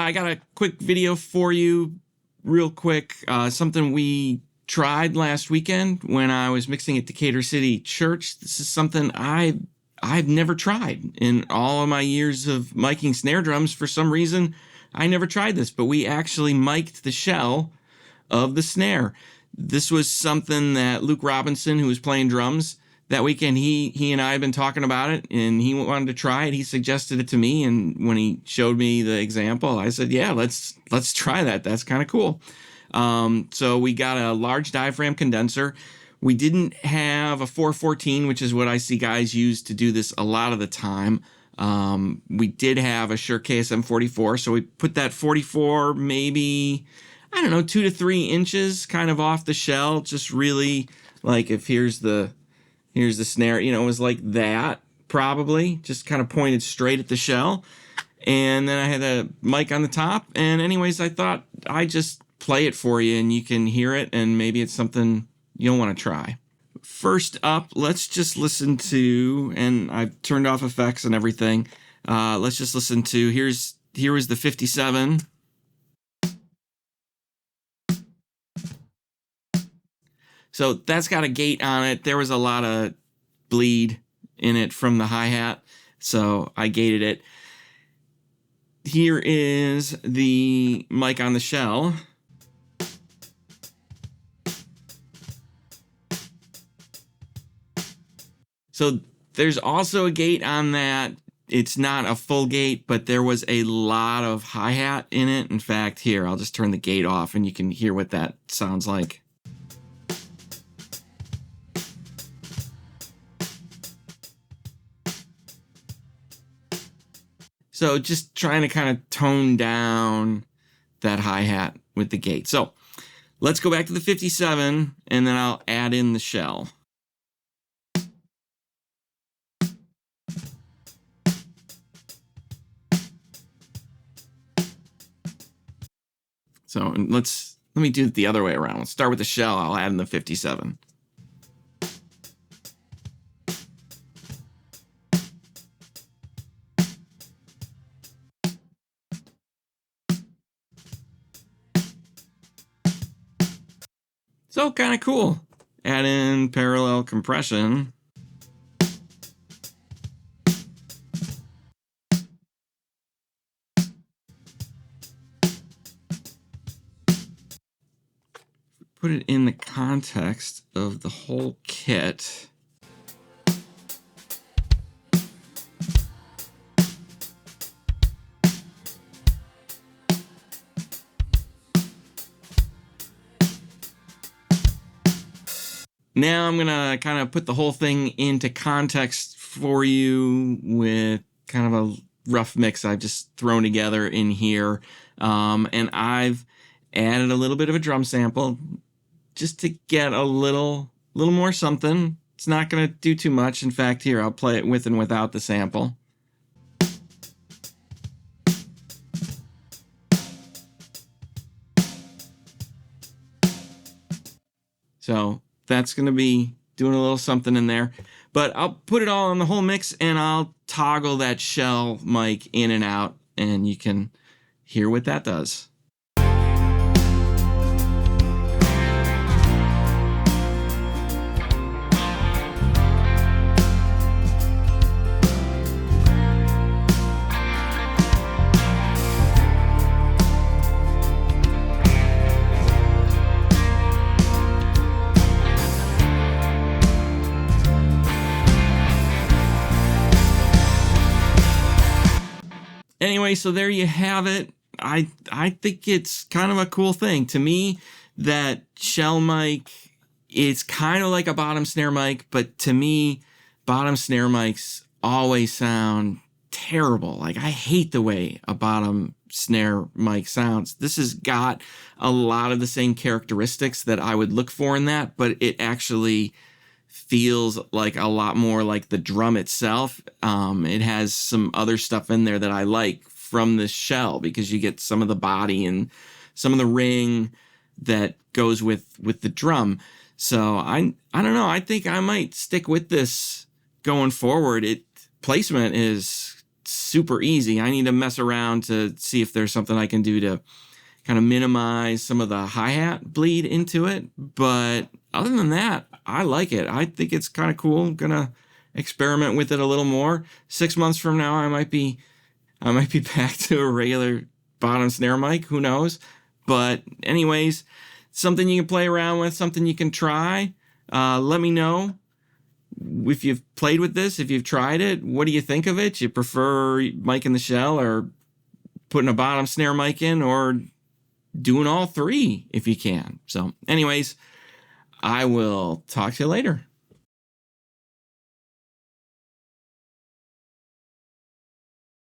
I got a quick video for you, real quick. Something we tried last weekend when I was mixing at Decatur City Church. This is something I've never tried in all of my years of miking snare drums. For some reason, I never tried this, but we actually mic'd the shell of the snare. This was something that Luke Robinson, who was playing drums that weekend, he and I had been talking about it, and he wanted to try it. He suggested it to me, and when he showed me the example, I said, yeah, let's try that. That's kind of cool. So we got a large diaphragm condenser. We didn't have a 414, which is what I see guys use to do this a lot of the time. We did have a Shure KSM 44, so we put that 44 maybe, 2 to 3 inches kind of off the shell, just really like if here's the snare, it was like that, probably, just kind of pointed straight at the shell. And then I had a mic on the top, and anyways, I thought I'd just play it for you and you can hear it, and maybe it's something you'll want to try. First up, let's just listen to, and I've turned off effects and everything. Let's just listen to, here was the 57. So that's got a gate on it. There was a lot of bleed in it from the hi-hat, so I gated it. Here is the mic on the shell. So there's also a gate on that. It's not a full gate, but there was a lot of hi-hat in it. In fact, here, I'll just turn the gate off and you can hear what that sounds like. So just trying to kind of tone down that hi-hat with the gate. So let's go back to the 57, and then I'll add in the shell. So let me do it the other way around. Let's start with the shell. I'll add in the 57. So kind of cool. Add in parallel compression. Put it in the context of the whole kit. Now I'm going to kind of put the whole thing into context for you with kind of a rough mix I've just thrown together in here. And I've added a little bit of a drum sample just to get a little more something. It's not going to do too much. In fact, here, I'll play it with and without the sample. So that's going to be doing a little something in there. But I'll put it all on the whole mix, and I'll toggle that shell mic in and out, and you can hear what that does. Anyway, so there you have it. I think it's kind of a cool thing. To me, that shell mic, it's kind of like a bottom snare mic, but to me, bottom snare mics always sound terrible. Like, I hate the way a bottom snare mic sounds. This has got a lot of the same characteristics that I would look for in that, but it actually feels like a lot more like the drum itself. It has some other stuff in there that I like from the shell, because you get some of the body and some of the ring that goes with the drum. So I don't know. I think I might stick with this going forward. Placement is super easy. I need to mess around to see if there's something I can do to kind of minimize some of the hi-hat bleed into it. But other than that, I like it. I think it's kind of cool. I'm gonna experiment with it a little more. 6 months from now, I might be back to a regular bottom snare mic. Who knows? But anyways, something you can play around with, something you can try. Let me know if you've played with this, if you've tried it. What do you think of it? You prefer mic in the shell or putting a bottom snare mic in, or doing all three if you can? So anyways, I will talk to you later.